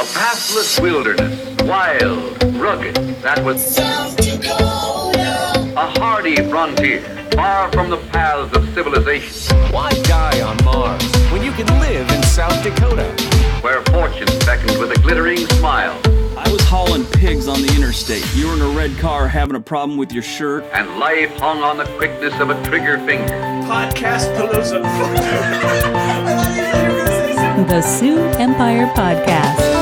A pathless wilderness, wild, rugged, that was South Dakota. a hardy frontier, far from the paths of civilization, Why die on Mars when you can live in South Dakota? where fortune beckons with a glittering smile, I was hauling pigs on the interstate. You were in a red car having a problem with your shirt. and life hung on the quickness of a trigger finger. Podcast Palooza. The Sioux Empire Podcast.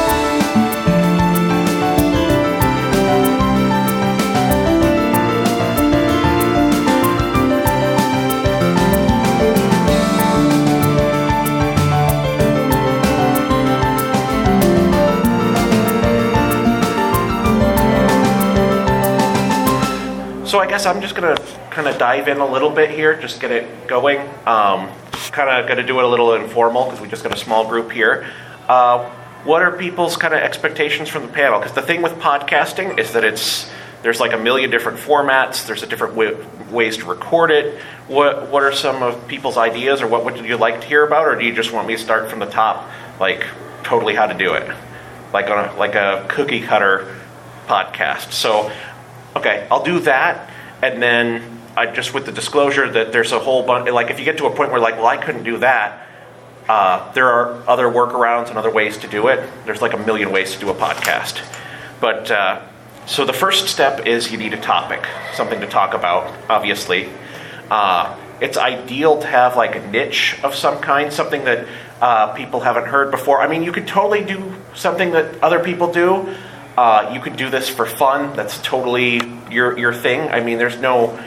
So I guess I'm just going to kind of dive in a little bit here, just get it going. Kind of going to do it a little informal because we just got a small group here. What are people's kind of expectations from the panel? Because the thing with podcasting is that there's like a million different formats. There's a different ways to record it. What are some of people's ideas, or what would you like to hear about, or do you just want me to start from the top, like totally how to do it, like on a cookie cutter podcast? So. Okay, I'll do that, and then I just with the disclosure that there's a whole bunch, like if you get to a point where like, well, I couldn't do that, there are other workarounds and other ways to do it. There's like a million ways to do a podcast. But, so the first step is you need a topic, something to talk about, obviously. It's ideal to have like a niche of some kind, something that people haven't heard before. I mean, you could totally do something that other people do. You could do this for fun. That's totally your thing. I mean, there's no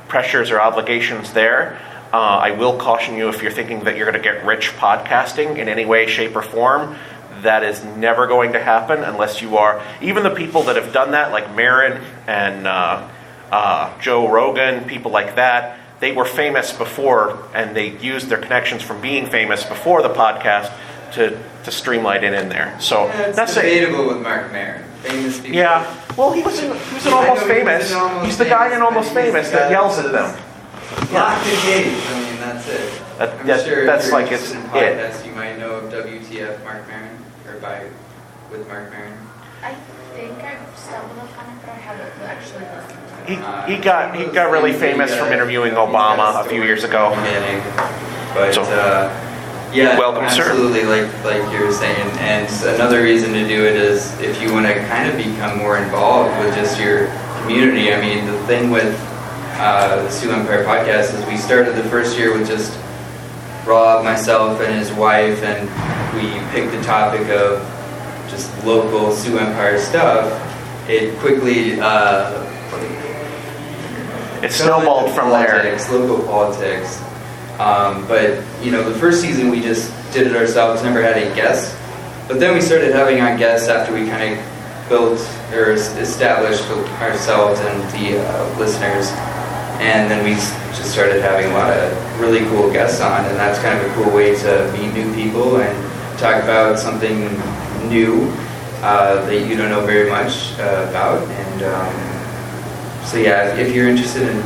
pressures or obligations there. I will caution you, if you're thinking that you're going to get rich podcasting in any way, shape, or form, that is never going to happen unless you are. Even the people that have done that, like Marin and Joe Rogan, people like that, they were famous before, and they used their connections from being famous before the podcast to streamline it in there. So yeah, that's debatable with Mark Maron. Famous people. Yeah. Well, he was in Almost Famous. He's the guy in Almost Famous that yells at them. Lock the gate. I mean, that's it. I'm sure that's if like you're it's interested in it. podcasts, you might know of WTF Mark Maron, or with Mark Maron. I think I've stumbled upon it, but I haven't actually listened to it. He got really famous from interviewing Obama a few years ago. But So- yeah, Welcome, absolutely, sir. like you were saying. And another reason to do it is if you want to kind of become more involved with just your community. I mean, the thing with the Sioux Empire podcast is we started the first year with just Rob, myself, and his wife, and we picked the topic of just local Sioux Empire stuff. It quickly It snowballed from there. Local politics. But, you know, the first season we just did it ourselves, never had any guests. But then we started having on guests after we kind of built or established ourselves and the listeners. And then we just started having a lot of really cool guests on. And that's kind of a cool way to meet new people and talk about something new that you don't know very much about. And so, yeah, if you're interested in,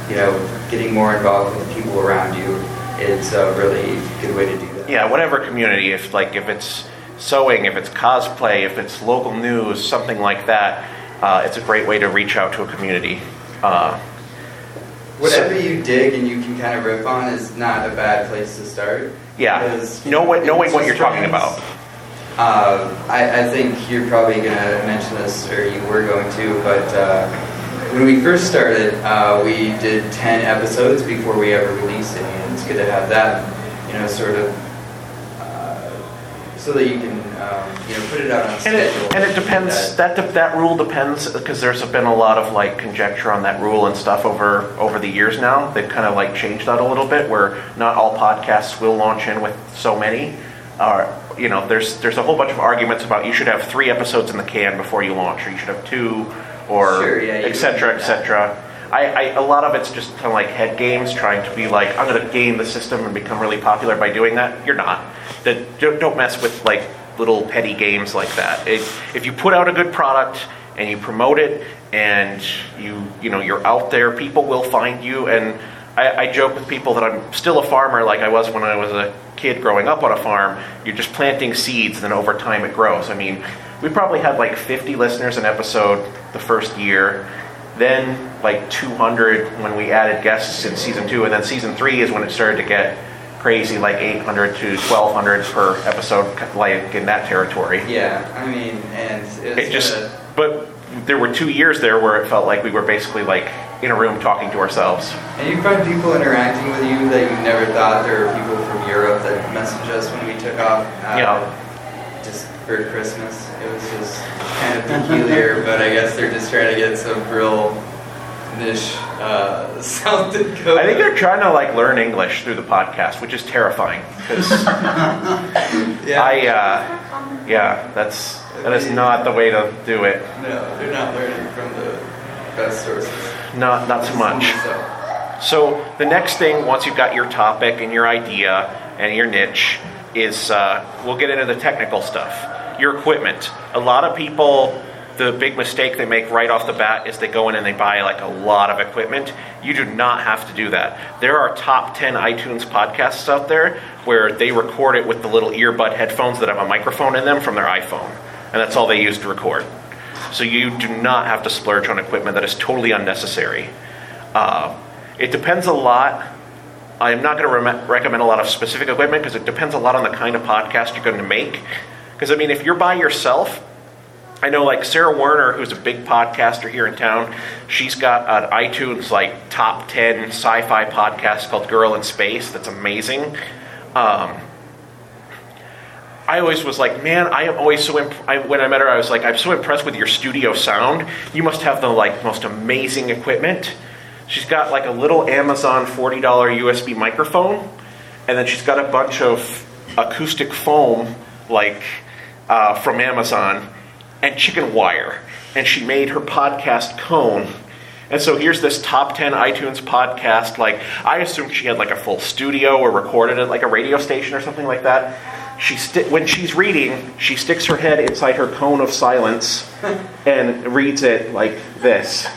you know, getting more involved with people around you, it's a really good way to do that. Yeah, whatever community, if it's sewing, if it's cosplay, if it's local news, something like that, it's a great way to reach out to a community. Whatever you dig and you can kind of rip on is not a bad place to start. Yeah, knowing what you're talking about. I think you're probably going to mention this, or you were going to, but when we first started, we did 10 episodes before we ever released it, and it's good to have that, you know, sort of, so that you can, you know, put it out on schedule. And it depends, that rule depends, because there's been a lot of, like, conjecture on that rule and stuff over the years now. They've kind of, like, changed that a little bit, where not all podcasts will launch in with so many. You know, there's a whole bunch of arguments about you should have 3 episodes in the can before you launch, or you should have 2, or sure, yeah, et cetera, et cetera. A lot of it's just kind of like head games, trying to be like, I'm going to game the system and become really popular by doing that. You're not. Don't mess with like little petty games like that. If you put out a good product and you promote it and you're out there, people will find you. And I joke with people that I'm still a farmer like I was when I was a kid growing up on a farm. You're just planting seeds, and then over time it grows. I mean, we probably had like 50 listeners an episode the first year, then like 200 when we added guests in season 2, and then season 3 is when it started to get crazy, like 800 to 1,200 per episode, like in that territory. Yeah, I mean, and it just, but there were 2 years there where it felt like we were basically like in a room talking to ourselves. And you find people interacting with you that you never thought. There were people from Europe that messaged us when we took off. Just for Christmas. It was just kind of peculiar, but I guess they're just trying to get some real niche South Dakota. I think they're trying to like learn English through the podcast, which is terrifying. Because that is not the way to do it. No, they're not learning from the best sources. Not so much. So the next thing, once you've got your topic and your idea and your niche, is we'll get into the technical stuff. Your equipment. A lot of people, the big mistake they make right off the bat is they go in and they buy like a lot of equipment. You do not have to do that. There are top 10 iTunes podcasts out there where they record it with the little earbud headphones that have a microphone in them from their iPhone. And that's all they use to record. So you do not have to splurge on equipment that is totally unnecessary. It depends a lot. I'm not going to recommend a lot of specific equipment because it depends a lot on the kind of podcast you're going to make. Because, I mean, if you're by yourself, I know like Sarah Werner, who's a big podcaster here in town, she's got an iTunes like top 10 sci-fi podcast called Girl in Space that's amazing. I always was like, man, I am always so when I met her, I was like, I'm so impressed with your studio sound. You must have the like most amazing equipment. She's got like a little Amazon $40 USB microphone, and then she's got a bunch of acoustic foam like from Amazon and chicken wire. And she made her podcast cone. And so here's this top 10 iTunes podcast. Like, I assumed she had like a full studio or recorded at like a radio station or something like that. When she's reading, she sticks her head inside her cone of silence and reads it like this.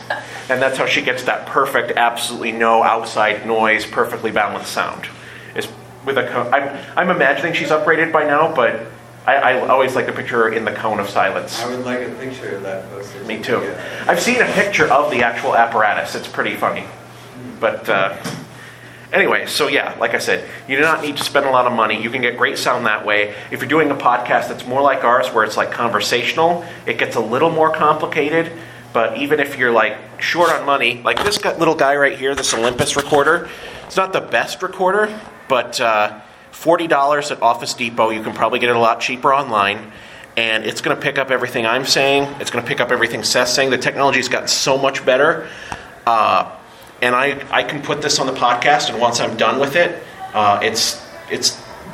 And that's how she gets that perfect, absolutely no outside noise, perfectly balanced sound. Is with a cone. I'm imagining she's upgraded by now, but I always like to picture her in the cone of silence. I would like a picture of that posted. Me too. I've seen a picture of the actual apparatus. It's pretty funny. But anyway, so yeah, like I said, you do not need to spend a lot of money. You can get great sound that way. If you're doing a podcast that's more like ours, where it's like conversational, it gets a little more complicated. But even if you're like short on money, like this little guy right here, this Olympus recorder, it's not the best recorder, but $40 at Office Depot. You can probably get it a lot cheaper online. And it's going to pick up everything I'm saying. It's going to pick up everything Seth's saying. The technology's gotten so much better. And I can put this on the podcast, and once I'm done with it, it's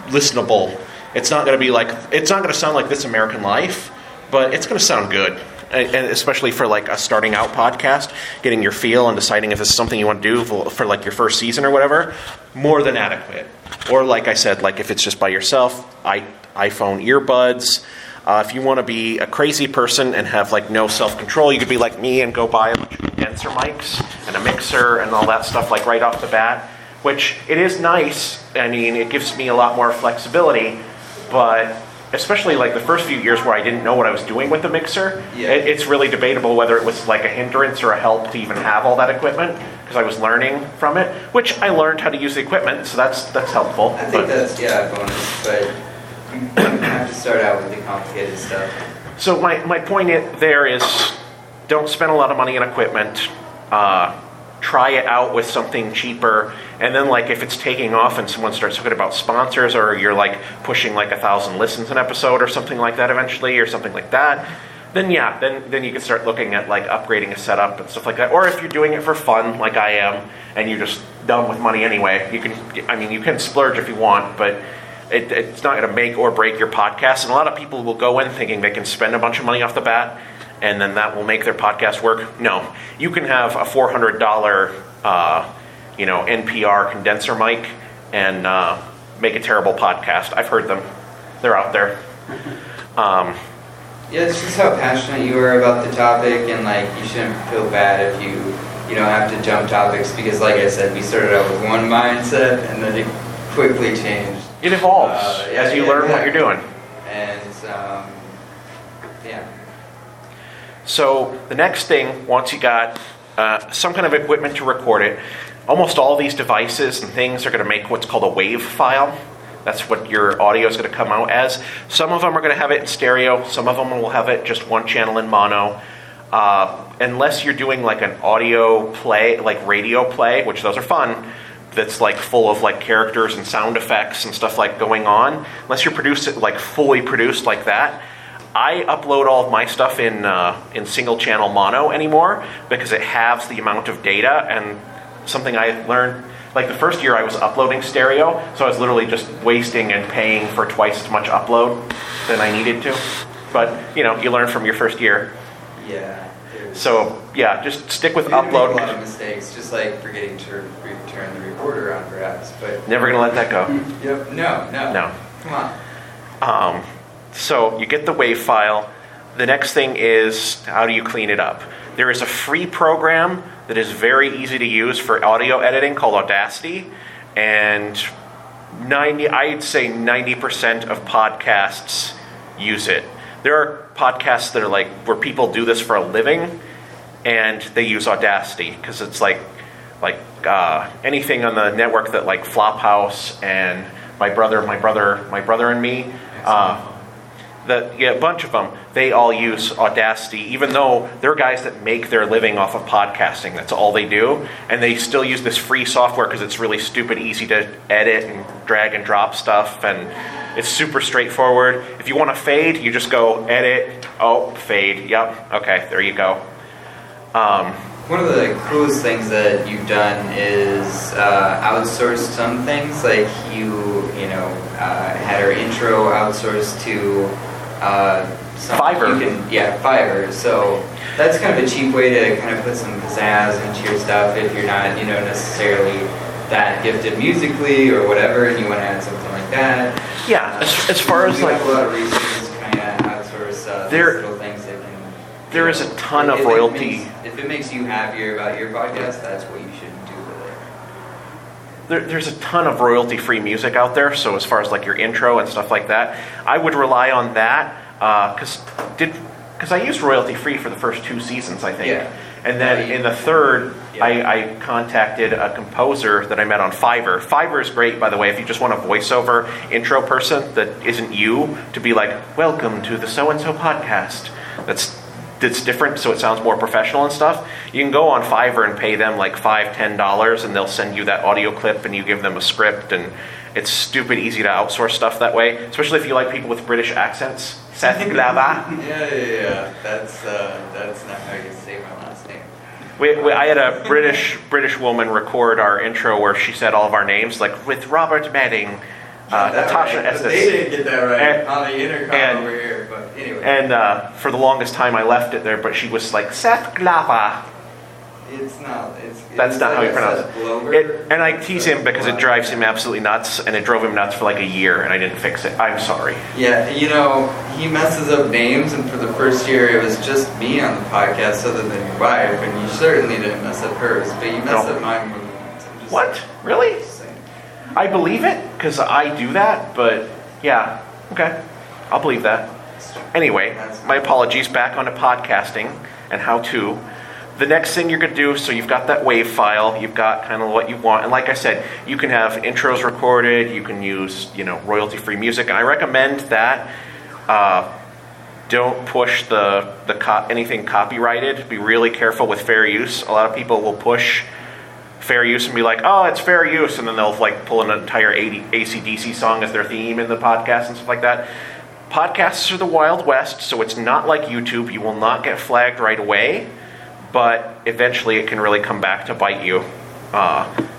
listenable. It's not going to sound like This American Life, but it's going to sound good. And especially for like a starting out podcast, getting your feel and deciding if this is something you want to do for like your first season or whatever, more than adequate. Or like I said, like if it's just by yourself, iPhone earbuds. If you want to be a crazy person and have like no self-control, you could be like me and go buy a bunch of condenser mics and a mixer and all that stuff like right off the bat, which it is nice. I mean, it gives me a lot more flexibility, but especially like the first few years where I didn't know what I was doing with the mixer, it's really debatable whether it was like a hindrance or a help to even have all that equipment, because I was learning from it, which I learned how to use the equipment, so that's helpful. I think that's a bonus, but you have to start out with the complicated stuff. So my point there is, don't spend a lot of money on equipment. Try it out with something cheaper, and then like if it's taking off and someone starts talking about sponsors, or you're like pushing like 1,000 listens an episode or something like that eventually, or something like that, then you can start looking at like upgrading a setup and stuff like that. Or if you're doing it for fun like I am, and you're just done with money anyway, you can splurge if you want, but it's not going to make or break your podcast. And a lot of people will go in thinking they can spend a bunch of money off the bat, and then that will make their podcast work. No, you can have a $400, NPR condenser mic and make a terrible podcast. I've heard them; they're out there. Yeah, it's just how passionate you are about the topic, and like you shouldn't feel bad if you have to jump topics because, like I said, we started out with one mindset and then it quickly changed. It evolves as you learn what you're doing. And So the next thing, once you got some kind of equipment to record it, almost all these devices and things are going to make what's called a wave file. That's what your audio is going to come out as. Some of them are going to have it in stereo. Some of them will have it just one channel in mono. Unless you're doing like an audio play, like radio play, which those are fun, that's like full of like characters and sound effects and stuff like going on. Unless you're like fully produced like that. I upload all of my stuff in single channel mono anymore because it halves the amount of data, and something I learned, like the first year I was uploading stereo, so I was literally just wasting and paying for twice as much upload than I needed to. But, you learn from your first year. yeah. So, yeah, just stick with We did upload. make a lot of mistakes, just like forgetting to return the recorder on perhaps, but Never going to let that go. yep, no. No. Come on. So you get the WAV file. The next thing is, how do you clean it up? There is a free program that is very easy to use for audio editing called Audacity, and I'd say 90% of podcasts use it. There are podcasts that are like where people do this for a living, and they use Audacity because it's like anything on the network that like Flophouse and my brother and me. A bunch of them, they all use Audacity, even though they're guys that make their living off of podcasting. That's all they do. And they still use this free software because it's really stupid easy to edit and drag and drop stuff. And it's super straightforward. If you want to fade, you just go edit. Oh, fade. Yep. Okay, there you go. One of the coolest things that you've done is outsource some things. Like you had our intro outsourced to Fiverr. Fiverr. So that's kind of a cheap way to kind of put some pizzazz into your stuff if you're not, necessarily that gifted musically or whatever, and you want to add something like that. Yeah, as far as we like have a lot of resources to kind of outsource these little things that can. There is a ton of royalty. If it makes you happier about your podcast, that's what you should do with it. There's a ton of royalty-free music out there, so as far as like your intro and stuff like that, I would rely on that because I used royalty-free for the first 2 seasons, I think. Yeah. And then in the third, Yeah. I contacted a composer that I met on Fiverr. Fiverr is great, by the way, if you just want a voiceover intro person that isn't you, to be like, welcome to the so-and-so podcast. That's different, so it sounds more professional and stuff. You can go on Fiverr and pay them like $5-10, and they'll send you that audio clip, and you give them a script, and it's stupid easy to outsource stuff that way, especially if you like people with British accents. Seth Glava. Yeah. That's not how you say my last name. I had a British woman record our intro where she said all of our names, like with Robert Mehling, Natasha right. Estes. They didn't get that right on the intercom and- over here, but anyway. And for the longest time I left it there, but she was like, Seth Glava. It's not. That's not how you pronounce it. And I tease him because it drives him Yeah. absolutely nuts, and it drove him nuts for like a year, and I didn't fix it. I'm sorry. Yeah, he messes up names, and for the first year it was just me on the podcast other than your wife, and you certainly didn't mess up hers, but you messed up mine more than once. I'm just What? Really? saying. I believe it, because I do that, but yeah, okay. I'll believe that. Anyway, my apologies, back onto podcasting and how to. The next thing you're going to do, so you've got that WAV file, you've got kind of what you want, and like I said, you can have intros recorded, you can use, royalty-free music, and I recommend that. Don't push anything copyrighted. Be really careful with fair use. A lot of people will push fair use and be like, oh, it's fair use, and then they'll like pull an entire AC/DC song as their theme in the podcast and stuff like that. Podcasts are the Wild West, so it's not like YouTube. You will not get flagged right away, but eventually it can really come back to bite you,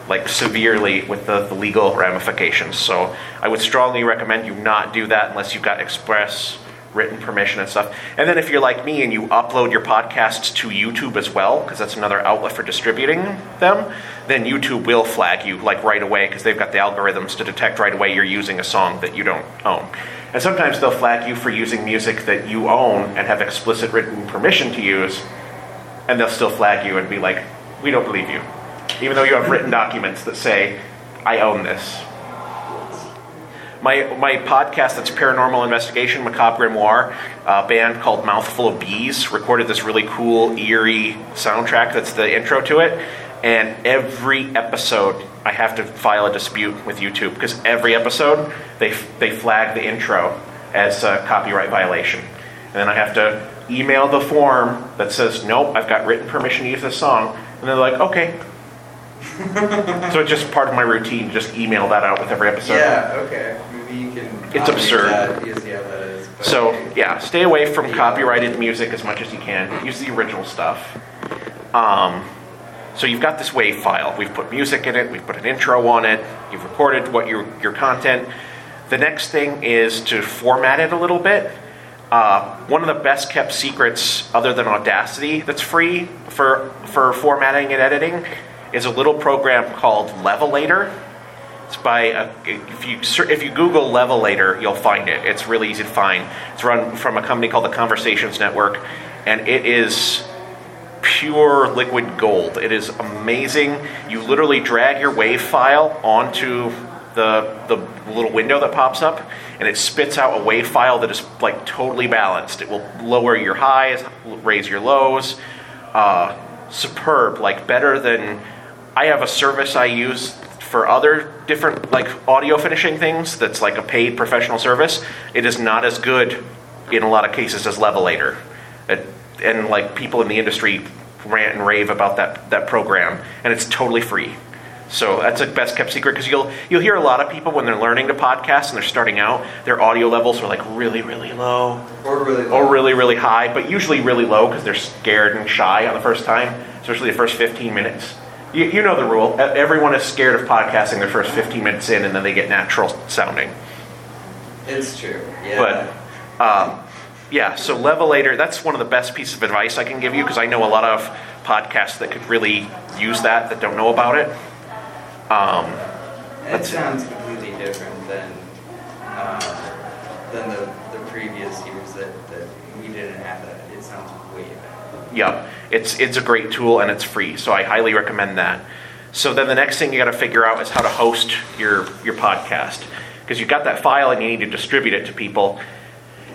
like severely with the legal ramifications. So I would strongly recommend you not do that unless you've got express written permission and stuff. And then if you're like me and you upload your podcasts to YouTube as well, because that's another outlet for distributing them, then YouTube will flag you like right away because they've got the algorithms to detect right away you're using a song that you don't own. And sometimes they'll flag you for using music that you own and have explicit written permission to use, and they'll still flag you and be like, We don't believe you. Even though you have written documents that say, I own this. My podcast that's Paranormal Investigation, Macabre Grimoire, a band called Mouthful of Bees, recorded this really cool, eerie soundtrack that's the intro to it. And every episode, I have to file a dispute with YouTube, because every episode, they flag the intro as a copyright violation. And then I have to email the form that says, nope, I've got written permission to use this song. And they're like, okay. So it's just part of my routine to just email that out with every episode. Yeah, okay. Maybe you can... It's absurd. That, because, yeah, that is. But So, yeah, stay away from copyrighted music as much as you can. Use the original stuff. So you've got this WAV file. We've put music in it. We've put an intro on it. You've recorded what your content. The next thing is to format it a little bit. One of the best kept secrets, other than Audacity, that's free for formatting and editing, is a little program called Levelator. It's by if you Google Levelator, you'll find it. It's really easy to find. It's run from a company called the Conversations Network, and it is pure liquid gold. It is amazing. You literally drag your WAV file onto the little window that pops up, and it spits out a WAV file that is like totally balanced. It will lower your highs, raise your lows. Superb, like better than... I have a service I use for other different like audio finishing things that's like a paid professional service. It is not as good in a lot of cases as Levelator. And like people in the industry rant and rave about that program, and it's totally free. So that's a best kept secret, because you'll hear a lot of people when they're learning to podcast and they're starting out, their audio levels are like really, really low. Or really low. Or really, really high, but usually really low because they're scared and shy on the first time, especially the first 15 minutes. You know the rule. Everyone is scared of podcasting their first 15 minutes in, and then they get natural sounding. It's true, yeah. But, yeah, so Levelator, that's one of the best pieces of advice I can give you, because I know a lot of podcasts that could really use that don't know about it. It sounds completely different than the previous years that we didn't have that. It sounds way better. Yeah, it's a great tool, and it's free, so I highly recommend that. So then the next thing you got to figure out is how to host your podcast, because you've got that file and you need to distribute it to people.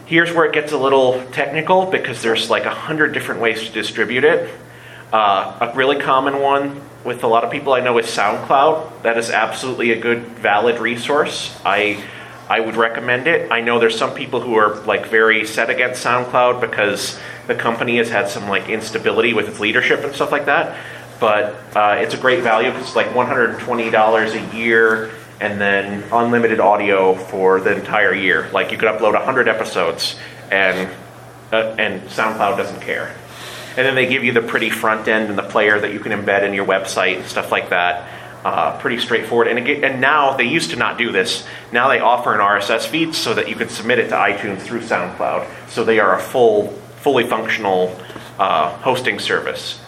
Here's where it gets a little technical, because there's like 100 different ways to distribute it. A really common one with a lot of people I know is SoundCloud. That is absolutely a good, valid resource. I would recommend it. I know there's some people who are like very set against SoundCloud because the company has had some like instability with its leadership and stuff like that. But it's a great value, because it's like $120 a year, and then unlimited audio for the entire year. Like you could upload 100 episodes, and SoundCloud doesn't care. And then they give you the pretty front end and the player that you can embed in your website and stuff like that. Pretty straightforward. And now, they used to not do this. Now they offer an RSS feed so that you can submit it to iTunes through SoundCloud. So they are a fully functional hosting service.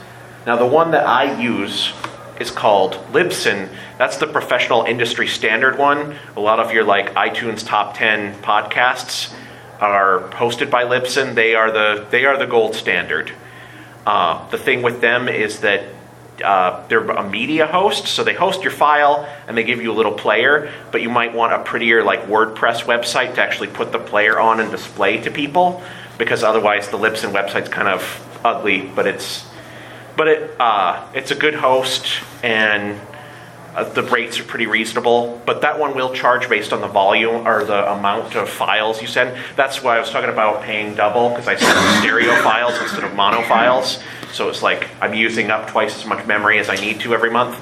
Now the one that I use is called Libsyn. That's the professional industry standard one. A lot of your like iTunes top 10 podcasts are hosted by Libsyn. They are the gold standard. The thing with them is that they're a media host, so they host your file and they give you a little player, but you might want a prettier like WordPress website to actually put the player on and display to people, because otherwise the Libsyn website's kind of ugly, but it's a good host, and the rates are pretty reasonable. But that one will charge based on the volume or the amount of files you send. That's why I was talking about paying double, because I send stereo files instead of mono files. So it's like I'm using up twice as much memory as I need to every month.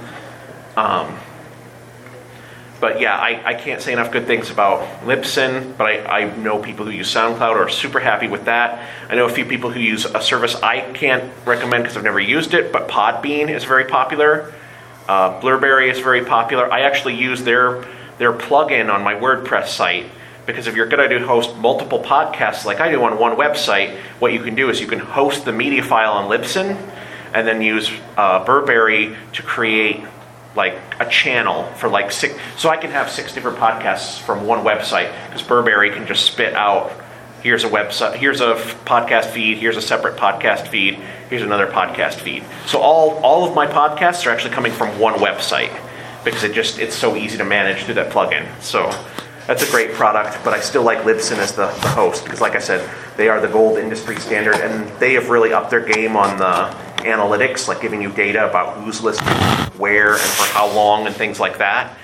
But yeah, I can't say enough good things about Libsyn, but I know people who use SoundCloud are super happy with that. I know a few people who use a service I can't recommend because I've never used it, but Podbean is very popular. Blurberry is very popular. I actually use their plugin on my WordPress site, because if you're going to host multiple podcasts like I do on one website, what you can do is you can host the media file on Libsyn and then use Burberry to create like a channel for like 6, so I can have 6 different podcasts from one website, because Burberry can just spit out Here's a website. Here's a podcast feed. Here's a separate podcast feed. Here's another podcast feed. So all of my podcasts are actually coming from one website because it's so easy to manage through that plugin. So that's a great product, but I still like Libsyn as the host because, like I said, they are the gold industry standard, and they have really upped their game on the analytics, like giving you data about who's listening, where, and for how long, and things like that.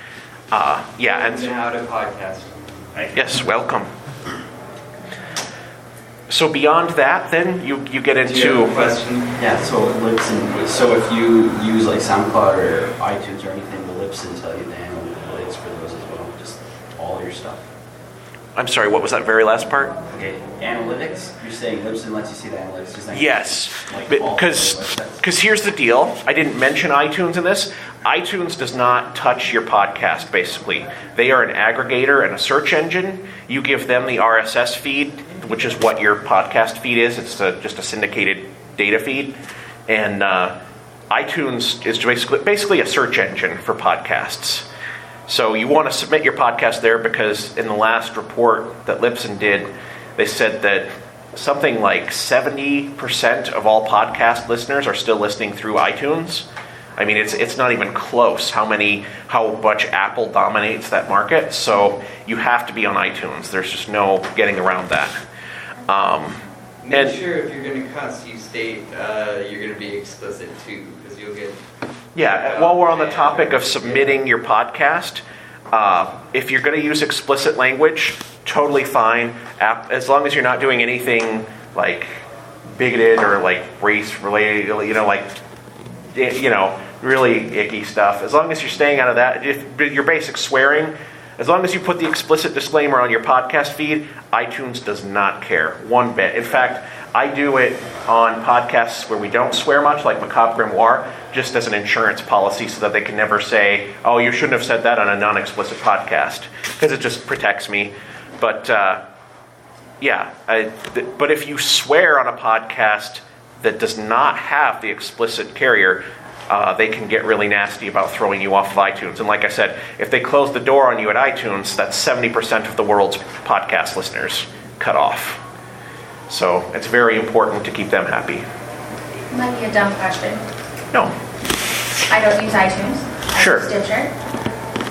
And how to podcast. Yes, welcome. So beyond that, then you get into. Do you have a question? Yeah, so Libsyn. So if you use like SoundCloud or iTunes or anything, will Libsyn tell you the analytics for those as well? Just all your stuff. I'm sorry, what was that very last part? Okay, analytics. You're saying Libsyn lets you see the analytics, just like yes, like because here's the deal. I didn't mention iTunes in this. iTunes does not touch your podcast. Basically, they are an aggregator and a search engine. You give them the RSS feed, which is what your podcast feed is. It's just a syndicated data feed, and iTunes is basically a search engine for podcasts. So you want to submit your podcast there because in the last report that Libsyn did, they said that something like 70% of all podcast listeners are still listening through iTunes. I mean, it's not even close how much Apple dominates that market. So you have to be on iTunes. There's just no getting around that. Make sure if you're going to cut Sioux State, you're going to be explicit too, because you'll get. Yeah, while we're on the topic of submitting your podcast, if you're going to use explicit language, totally fine, as long as you're not doing anything like bigoted or like race related, really icky stuff. As long as you're staying out of that, if your basic swearing, as long as you put the explicit disclaimer on your podcast feed, iTunes does not care one bit. In fact, I do it on podcasts where we don't swear much, like Macabre Grimoire, just as an insurance policy so that they can never say, oh, you shouldn't have said that on a non-explicit podcast, because it just protects me. But, but if you swear on a podcast that does not have the explicit carrier, they can get really nasty about throwing you off of iTunes. And like I said, if they close the door on you at iTunes, that's 70% of the world's podcast listeners cut off. So it's very important to keep them happy. Might be a dumb question. No. I don't use iTunes. Sure. I use Stitcher.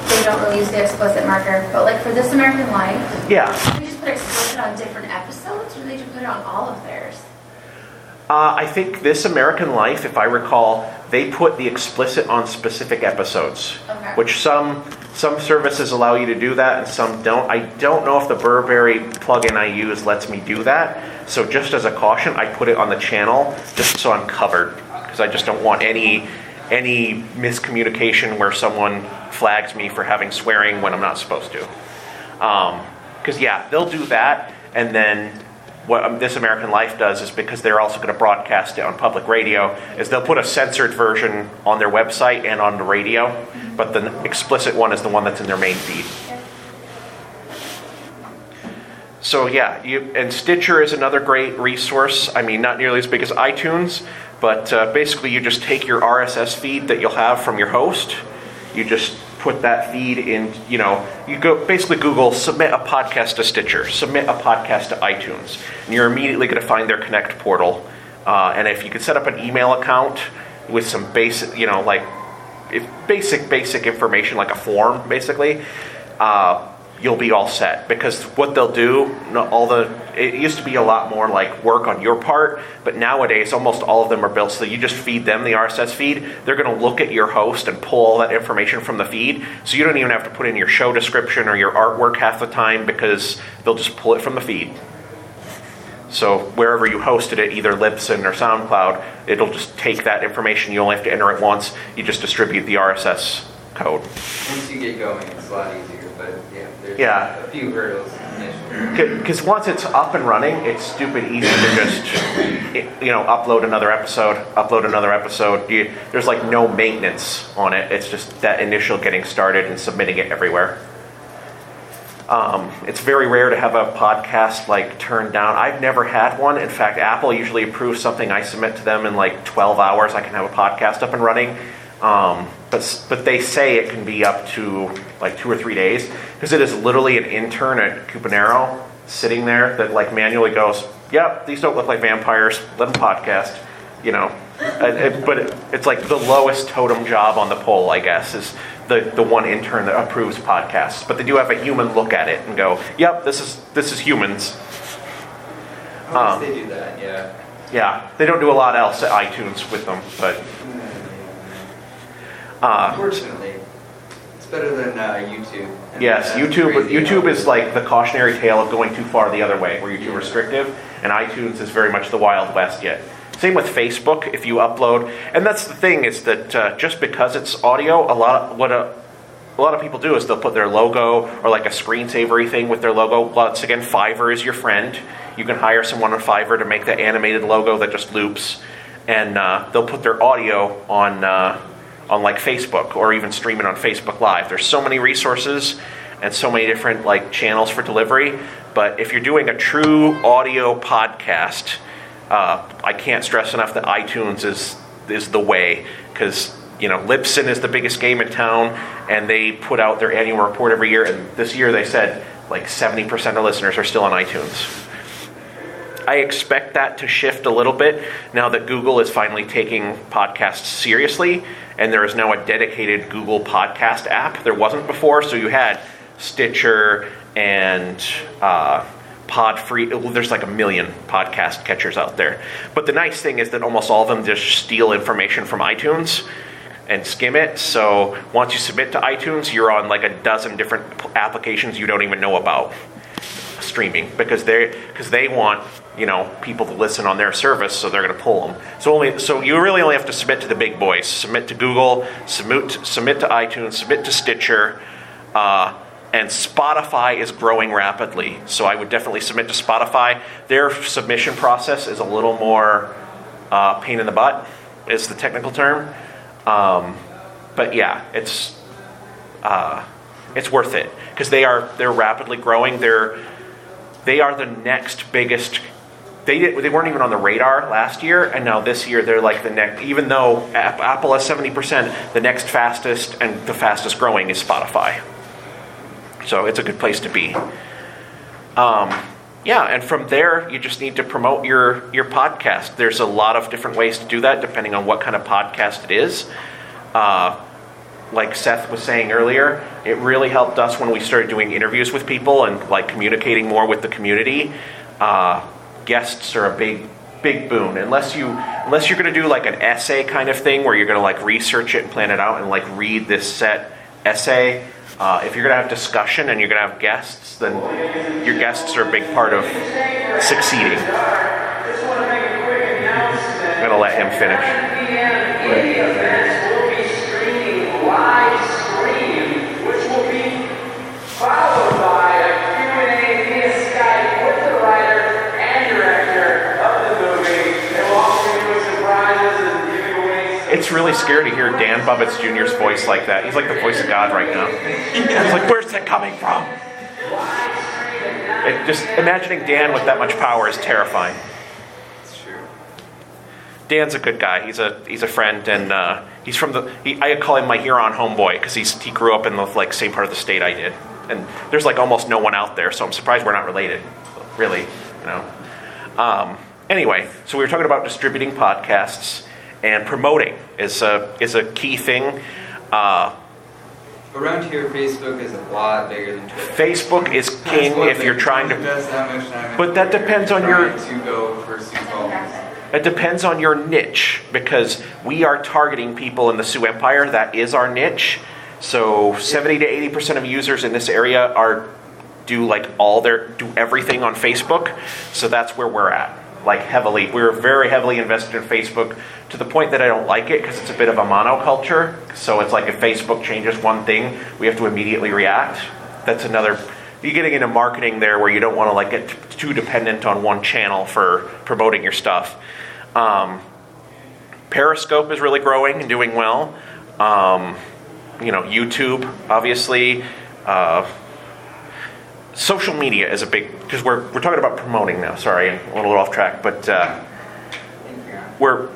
They don't really use the explicit marker. But like for This American Life, Yeah. we just put explicit on different episodes, or they just put it on all of theirs? I think This American Life, if I recall, they put the explicit on specific episodes, Okay. which some services allow you to do that and some don't. I don't know if the Burberry plugin I use lets me do that. So just as a caution, I put it on the channel just so I'm covered, because I just don't want any miscommunication where someone flags me for having swearing when I'm not supposed to. Because they'll do that, and then what This American Life does is, because they're also going to broadcast it on public radio, is they'll put a censored version on their website and on the radio, but the explicit one is the one that's in their main feed. So and Stitcher is another great resource. I mean, not nearly as big as iTunes, but basically you just take your RSS feed that you'll have from your host, you just put that feed in, you go basically Google submit a podcast to Stitcher, submit a podcast to iTunes, and you're immediately going to find their Connect portal. And if you could set up an email account with some basic, basic information like a form, basically, you'll be all set. Because what they'll do, it used to be a lot more like work on your part, but nowadays almost all of them are built so that you just feed them the RSS feed. They're going to look at your host and pull all that information from the feed, so you don't even have to put in your show description or your artwork half the time, because they'll just pull it from the feed. So wherever you hosted it, either Libsyn or SoundCloud, it'll just take that information. You only have to enter it once. You just distribute the RSS code. Once you get going, it's a lot easier, but there's a few hurdles initially. Because once it's up and running, it's stupid easy to just, upload another episode. There's like no maintenance on it. It's just that initial getting started and submitting it everywhere. It's very rare to have a podcast turned down. I've never had one. In fact, Apple usually approves something I submit to them in 12 hours. I can have a podcast up and running. But they say it can be up to 2 or 3 days, because it is literally an intern at Cupanero sitting there that like manually goes, yep, these don't look like vampires, let them podcast, you know. But it's like the lowest totem job on the pole, I guess, is the one intern that approves podcasts. But they do have a human look at it and go, yep, this is humans. They do that, yeah. Yeah, they don't do a lot else at iTunes with them, but Unfortunately, it's better than YouTube. And yes, that's YouTube crazy YouTube how- is like the cautionary tale of going too far the other way, where you're too restrictive, and iTunes is very much the Wild West yet. Same with Facebook. If you upload, and that's the thing is that just because it's audio, a lot of people do is they'll put their logo or like a screensavery thing with their logo. Once again, Fiverr is your friend. You can hire someone on Fiverr to make the animated logo that just loops, and they'll put their audio on like Facebook or even stream it on Facebook Live. There's so many resources and so many different like channels for delivery. But if you're doing a true audio podcast, I can't stress enough that iTunes is the way, because you know Libsyn is the biggest game in town, and they put out their annual report every year. And this year they said like 70% of listeners are still on iTunes. I expect that to shift a little bit now that Google is finally taking podcasts seriously, and there is now a dedicated Google podcast app. There wasn't before, so you had Stitcher and Podfree. There's like a million podcast catchers out there. But the nice thing is that almost all of them just steal information from iTunes and skim it. So once you submit to iTunes, you're on like a dozen different applications you don't even know about streaming, because they want, you know, people to listen on their service, so they're going to pull them. So you really only have to submit to the big boys. Submit to Google, submit to iTunes, submit to Stitcher, and Spotify is growing rapidly. So I would definitely submit to Spotify. Their submission process is a little more pain in the butt, is the technical term. But yeah, it's worth it, because they're rapidly growing. They are the next biggest. They weren't even on the radar last year, and now this year they're like the next. Even though Apple has 70%, the next fastest and the fastest growing is Spotify. So it's a good place to be. Yeah, and from there you just need to promote your podcast. There's a lot of different ways to do that depending on what kind of podcast it is. Like Seth was saying earlier, it really helped us when we started doing interviews with people and like communicating more with the community. Guests are a big boon. Unless you're going to do like an essay kind of thing where you're going to like research it and plan it out and like read this set essay. If you're going to have discussion and you're going to have guests, then your guests are a big part of succeeding. I'm going to let him finish. Live stream, which will be followed by a Q&A via Skype with the writer and director of the movie. They will also be doing some prizes and giving away some... It's really scary to hear Dan Bubbets Jr.'s voice like that. He's like the voice of God right now. He's like, where's that coming from? Just imagining Dan with that much power is terrifying. Dan's a good guy. He's a friend, and he's from I call him my Huron homeboy, because he grew up in the like same part of the state I did, and there's like almost no one out there, so I'm surprised we're not related, really, you know. Anyway, so we were talking about distributing podcasts, and promoting is a key thing. Around here, Facebook is a lot bigger than Twitter. Facebook is king if you're trying to. But that depends on your. To go for Sioux Falls. It depends on your niche, because we are targeting people in the Sioux Empire. That is our niche. So 70 to 80% of users in this area do everything on Facebook. So that's where we're at. Like heavily, we're very heavily invested in Facebook, to the point that I don't like it, because it's a bit of a monoculture. So it's like if Facebook changes one thing, we have to immediately react. That's another. You're getting into marketing there, where you don't want to like get too dependent on one channel for promoting your stuff. Periscope is really growing and doing well. YouTube, obviously. Social media is a big, because we're talking about promoting now. Sorry, I'm a little off track, but we're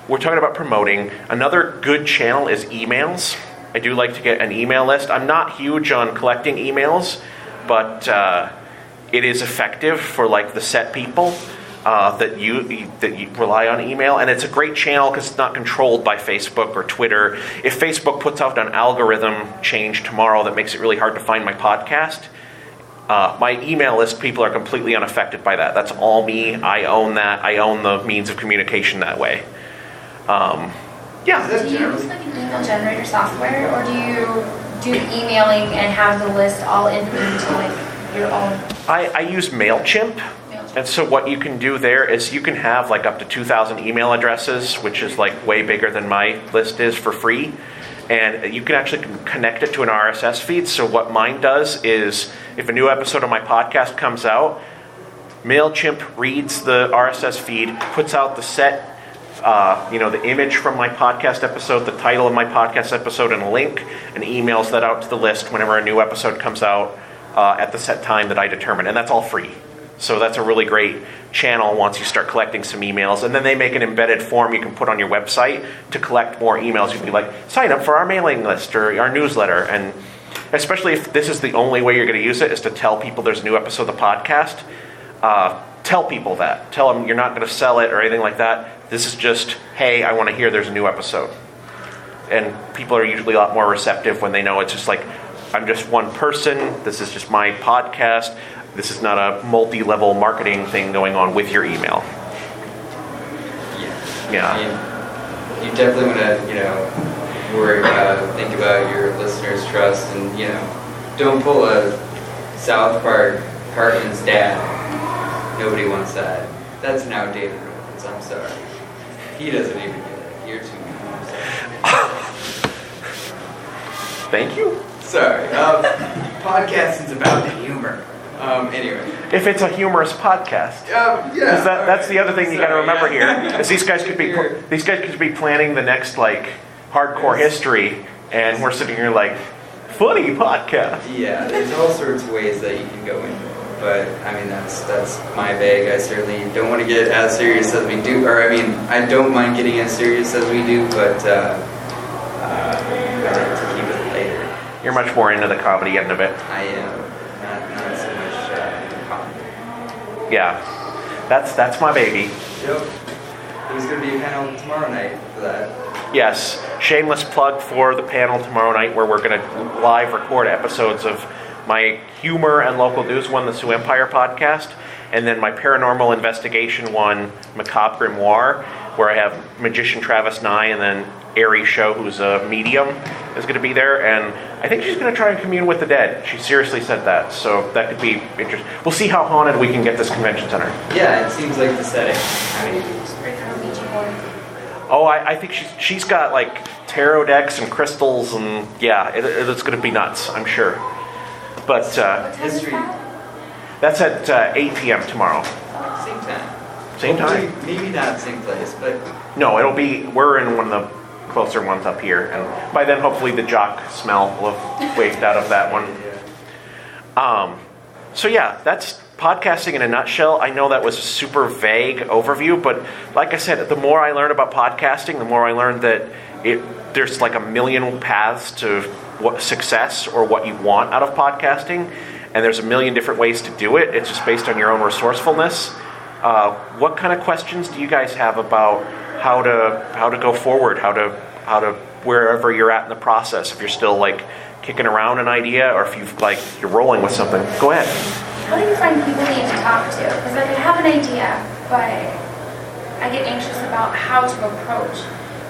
talking about promoting. Another good channel is emails. I do like to get an email list. I'm not huge on collecting emails, but it is effective for like the set people that you rely on email, and it's a great channel because it's not controlled by Facebook or Twitter. If Facebook puts out an algorithm change tomorrow that makes it really hard to find my podcast, my email list people are completely unaffected by that. That's all me. I own that. I own the means of communication that way. Yeah. Do you use like an email generator software, or do you do emailing and have the list all input into like your own? I use MailChimp. And so what you can do there is you can have like up to 2,000 email addresses, which is like way bigger than my list is, for free. And you can actually connect it to an RSS feed. So what mine does is if a new episode of my podcast comes out, MailChimp reads the RSS feed, puts out the set, the image from my podcast episode, the title of my podcast episode, and a link, and emails that out to the list whenever a new episode comes out at the set time that I determine. And that's all free. So that's a really great channel once you start collecting some emails. And then they make an embedded form you can put on your website to collect more emails. You can be like, sign up for our mailing list or our newsletter. And especially if this is the only way you're going to use it is to tell people there's a new episode of the podcast, tell people that. Tell them you're not going to sell it or anything like that. This is just, hey, I want to hear there's a new episode. And people are usually a lot more receptive when they know it's just like, I'm just one person. This is just my podcast. This is not a multi-level marketing thing going on with your email. Yeah. I mean, you definitely want to, think about your listeners' trust, and don't pull a South Park Cartman's dad. Nobody wants that. That's an outdated reference. I'm sorry. He doesn't even get it. You're too young. Thank you. Sorry. Podcasting's about the humor. Anyway. If it's a humorous podcast. Yeah. That's the other thing you got to remember here. Is these guys could be planning the next like hardcore history, and we're sitting here like, funny podcast. Yeah, there's all sorts of ways that you can go into it. But I mean that's my bag. I certainly don't want to get as serious as we do, I don't mind getting as serious as we do, but I like to keep it lighter. You're much more into the comedy end of it. I am. Not so much comedy. Yeah, that's my baby. Yep. There's going to be a panel tomorrow night for that. Yes, shameless plug for the panel tomorrow night where we're going to live record episodes of my humor and local news one, the Sioux Empire podcast, and then my paranormal investigation one, Macabre Grimoire, where I have magician Travis Nye and then Ari Show, who's a medium, is going to be there, and I think she's going to try and commune with the dead. She seriously said that, so that could be interesting. We'll see how haunted we can get this convention center. Yeah, it seems like the setting. I think she's got like tarot decks and crystals, and yeah, it's going to be nuts, I'm sure. But history. That's at 8 p.m. tomorrow. Same time. Maybe not same place, but no, we're in one of the closer ones up here, and by then hopefully the jock smell will have waved out of that one. So yeah, that's podcasting in a nutshell. I know that was a super vague overview, but like I said, the more I learn about podcasting, the more I learned that there's like a million paths to what success or what you want out of podcasting, and there's a million different ways to do it. It's just based on your own resourcefulness. What kind of questions do you guys have about how to go forward, how to wherever you're at in the process? If you're still like kicking around an idea, or if you're rolling with something, go ahead. How do you find people you need to talk to? Because I have an idea, but I get anxious about how to approach.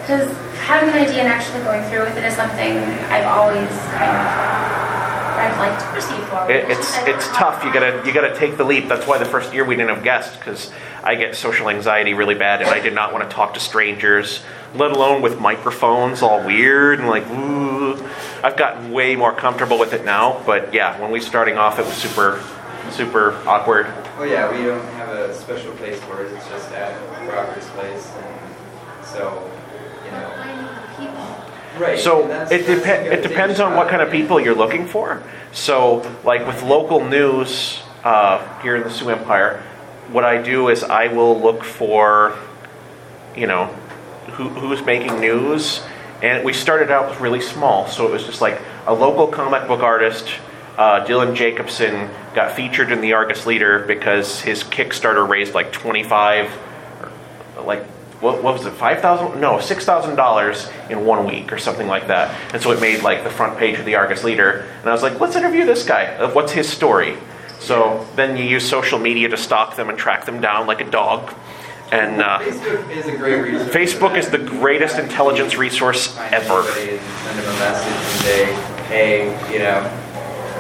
Because having an idea and actually going through with it is something I've always I'd like to proceed forward. It's tough. You gotta take the leap. That's why the first year we didn't have guests, because I get social anxiety really bad, and I did not want to talk to strangers, let alone with microphones all weird and like, ooh. I've gotten way more comfortable with it now, but yeah, when we were starting off, it was super, super awkward. Oh yeah, we don't have a special place for it. It's just at Robert's place, and so Right. So it depends on what kind of people you're looking for. So like with local news here in the Sioux Empire, what I do is I will look for, who's making news. And we started out really small. So it was just like a local comic book artist Dylan Jacobson got featured in the Argus Leader because his Kickstarter raised like 25, or like, what was it, $5,000? No, $6,000 in 1 week or something like that. And so it made like the front page of the Argus Leader. And I was like, let's interview this guy. What's his story? So then you use social media to stalk them and track them down like a dog. And Facebook is a great resource. Facebook is the greatest intelligence resource ever. Send them a message and say, hey,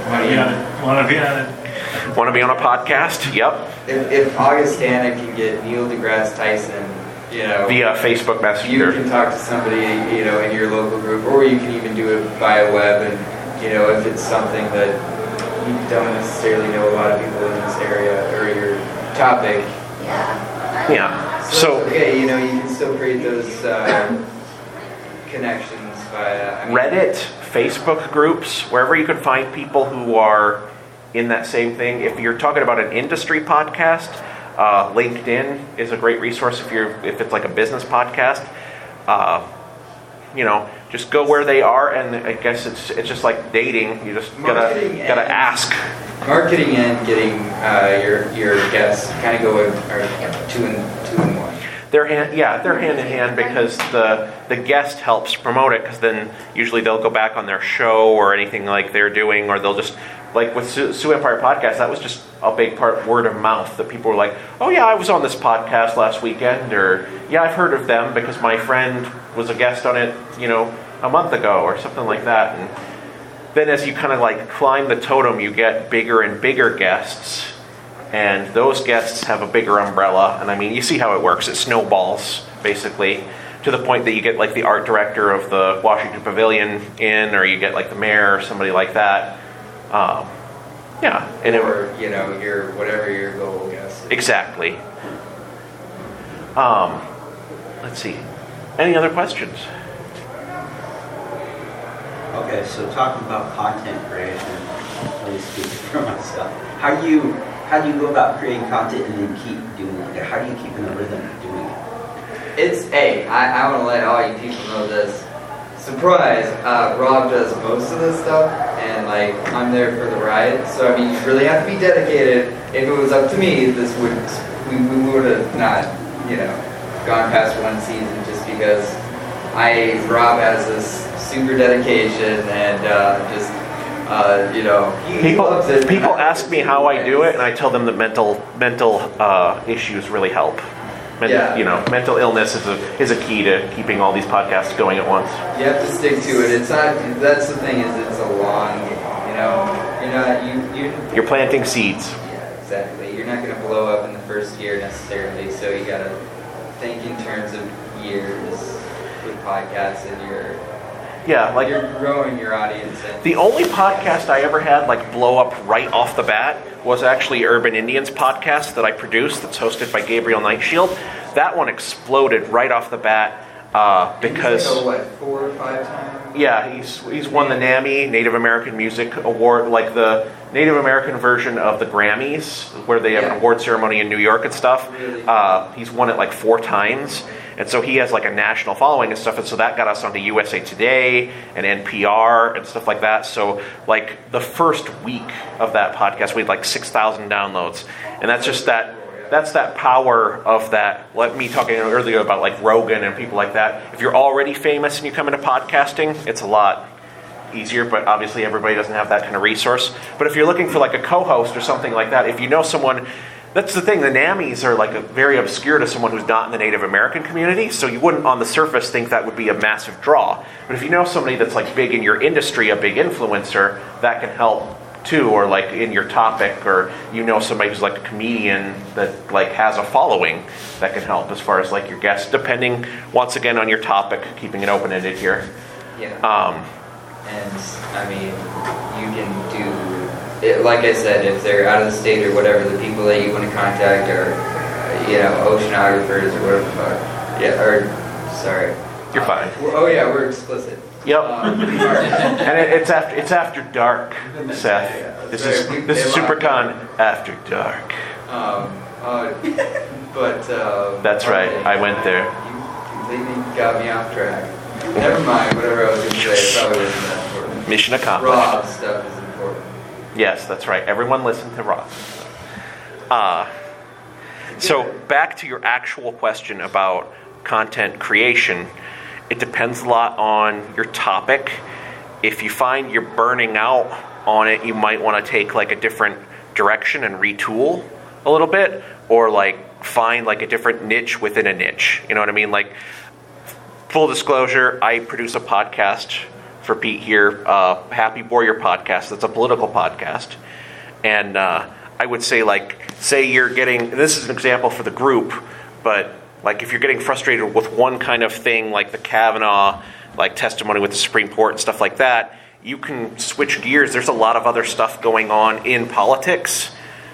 Want to be on it? Want to be on a podcast? Yep. If Augustana can get Neil deGrasse Tyson, via Facebook Messenger, you can talk to somebody, in your local group, or you can even do it via web. And if it's something that you don't necessarily know a lot of people in this area or your topic. Yeah. So okay, you can still create those connections via Reddit, Facebook groups, wherever you can find people who are in that same thing. If you're talking about an industry podcast, LinkedIn is a great resource if it's like a business podcast. Just go where they are, and I guess it's just like dating. You just gotta ask. Marketing and getting your guests kind of go two in one. They're hand in hand because the guest helps promote it, because then usually they'll go back on their show or anything like they're doing, or they'll just, like with Sioux Empire Podcast, that was just a big part word of mouth, that people were like, oh yeah, I was on this podcast last weekend, or yeah, I've heard of them because my friend was a guest on it, a month ago, or something like that. And then as you kind of like climb the totem, you get bigger and bigger guests, and those guests have a bigger umbrella. And I mean, you see how it works. It snowballs, basically, to the point that you get like the art director of the Washington Pavilion in, or you get like the mayor or somebody like that. Your whatever your goal guest. Exactly. Let's see. Any other questions? Okay, so talking about content creation, let me speak for myself. How do you go about creating content and then keep doing it? How do you keep in the rhythm of doing it? I want to let all you people know this. Surprise, Rob does most of this stuff, and I'm there for the ride. So I mean, you really have to be dedicated. If it was up to me, we would have not, gone past one season, just because Rob has this super dedication and he loves it. People ask me how I do it, and I tell them that mental issues really help. Mental illness is a key to keeping all these podcasts going at once. You have to stick to it. It's not. That's the thing. It's a long. You're planting seeds. Yeah, exactly. You're not going to blow up in the first year necessarily. So you got to think in terms of years with podcasts, and you're growing your audience. The only podcast I ever had blow up right off the bat was actually Urban Indians podcast that I produced, that's hosted by Gabriel Nightshield. That one exploded right off the bat because 4 or 5 times. Yeah, he's won the NAMI Native American Music Award, like the Native American version of the Grammys, where they have an award ceremony in New York and stuff. Really? He's won it 4 times. And so he has a national following and stuff, and so that got us onto USA Today and NPR and stuff like that. So the first week of that podcast, we had 6,000 downloads, and that's just that's that power of that. Like me talking earlier about Rogan and people like that. If you're already famous and you come into podcasting, it's a lot easier, but obviously everybody doesn't have that kind of resource. But if you're looking for a co-host or something like that, if you know someone. That's the thing, the NAMIs are very obscure to someone who's not in the Native American community, so you wouldn't on the surface think that would be a massive draw. But if you know somebody that's big in your industry, a big influencer, that can help too, or in your topic, or somebody who's a comedian that has a following, that can help as far as your guests, depending once again on your topic, keeping it open-ended here. Yeah. And I mean, you can do. Like I said, if they're out of the state or whatever, the people that you want to contact are, oceanographers or whatever. Sorry. You're fine. We're explicit. Yep. And it's after dark, Seth. This is SiouxperCon After Dark. That's right. I went there. You completely got me off track. Never mind. Whatever I was going to say, it probably wasn't that important. Mission accomplished. Raw stuff is important. Yes, that's right. Everyone listen to Ross. So back to your actual question about content creation, it depends a lot on your topic. If you find you're burning out on it, you might want to take like a different direction and retool a little bit, or like find like a different niche within a niche. You know what I mean? Like, full disclosure, I produce a podcast for Pete here, Happy Warrior Podcast. That's a political podcast. And I would say, like, say you're getting, and this is an example for the group, but like if you're getting frustrated with one kind of thing, like the Kavanaugh, like testimony with the Supreme Court and stuff like that, you can switch gears. There's a lot of other stuff going on in politics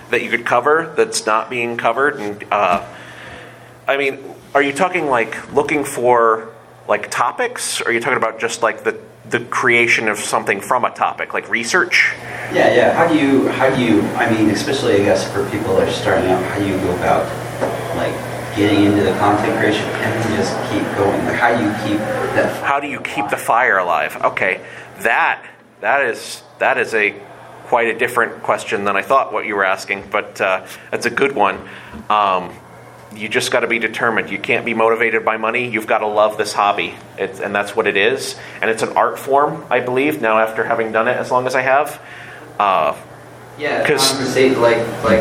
that you could cover that's not being covered. And I mean, are you talking like looking for like topics, or are you talking about just like the creation of something from a topic, like research? Yeah. How do you? I mean, especially I guess for people that are starting out, how do you go about like getting into the content creation and then just keep going? Like, how do you keep that? How do you keep the fire alive? Okay, that is a quite a different question than I thought what you were asking, but that's a good one. You just got to be determined. You can't be motivated by money. You've got to love this hobby, and that's what it is. And it's an art form, I believe, now after having done it as long as I have. Like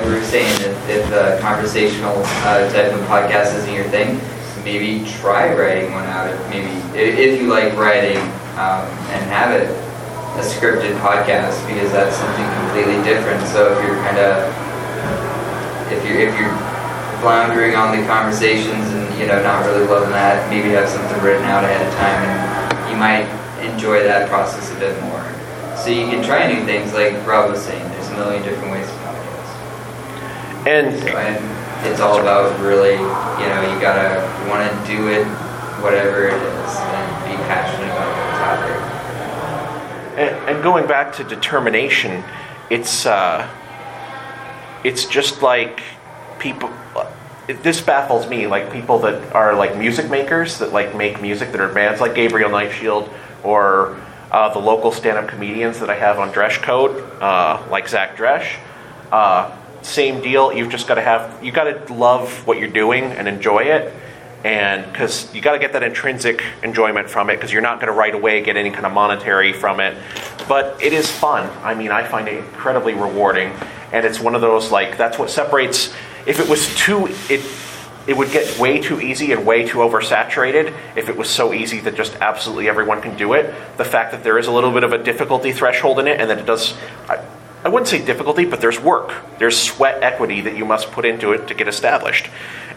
we were saying, if a conversational type of podcast isn't your thing, maybe try writing one out. Maybe if you like writing and have it a scripted podcast, because that's something completely different. So if you're floundering on the conversations and not really loving that, maybe have something written out ahead of time, and you might enjoy that process a bit more. So you can try new things, like Rob was saying. There's a million different ways to podcast. And it's all about really, you gotta want to do it, whatever it is, and be passionate about the topic. And going back to determination, it's just like people. This baffles me, like people that are like music makers that like make music that are bands, like Gabriel Nightshield, or the local stand-up comedians that I have on Dresch Code, like Zach Dresch. Same deal. You've just got to love what you're doing and enjoy it, and because you got to get that intrinsic enjoyment from it, because you're not going to right away get any kind of monetary from it. But it is fun. I mean, I find it incredibly rewarding, and it's one of those, like, that's what separates. If it was it would get way too easy and way too oversaturated if it was so easy that just absolutely everyone can do it. The fact that there is a little bit of a difficulty threshold in it, and that it does, I wouldn't say difficulty, but there's work. There's sweat equity that you must put into it to get established.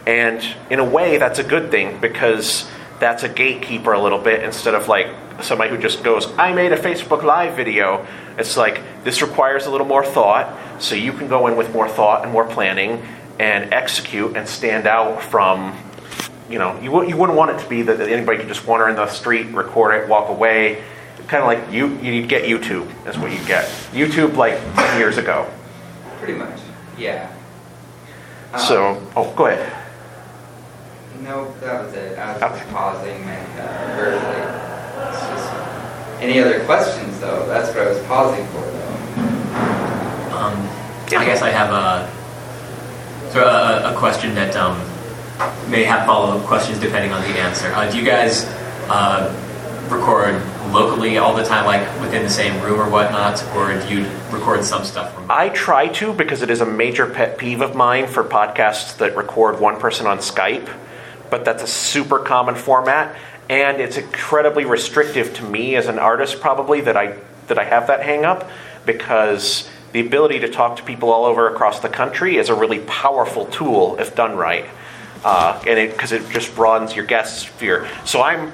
And in a way, that's a good thing, because that's a gatekeeper a little bit, instead of like somebody who just goes, I made a Facebook Live video. It's like, this requires a little more thought, so you can go in with more thought and more planning and execute and stand out from, you wouldn't want it to be that anybody could just wander in the street, record it, walk away. Kind of like you get YouTube, is what you get. YouTube like 10 years ago. Pretty much, yeah. So, go ahead. No, that was it. I was just pausing and verbally. It's just, any other questions, though? That's what I was pausing for, though. I guess I have a question that may have follow-up questions depending on the answer. Do you guys record locally all the time, like within the same room or whatnot, or do you record some stuff from? I try to, because it is a major pet peeve of mine for podcasts that record one person on Skype, but that's a super common format, and it's incredibly restrictive to me as an artist, probably, that I have that hang up, because the ability to talk to people all over across the country is a really powerful tool if done right, because it just broadens your guest sphere. So I'm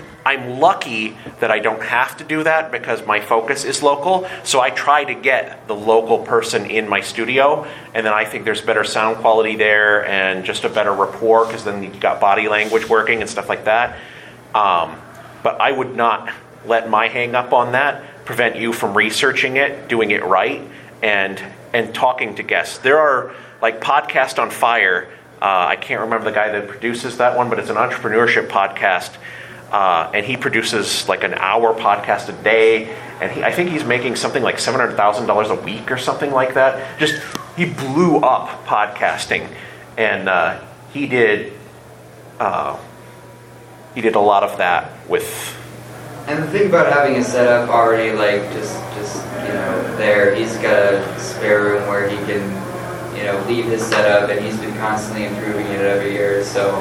lucky that I don't have to do that, because my focus is local. So I try to get the local person in my studio, and then I think there's better sound quality there and just a better rapport, because then you got body language working and stuff like that. But I would not let my hang up on that prevent you from researching it, doing it right, and talking to guests. There are, like, Podcast on Fire. I can't remember the guy that produces that one, but it's an entrepreneurship podcast. and he produces like an hour podcast a day, and I think he's making something like $700,000 a week or something like that. Just he blew up podcasting, and he did a lot of that with. And the thing about having a setup already, like just there, he's got a spare room where he can leave his setup, and he's been constantly improving it every year. So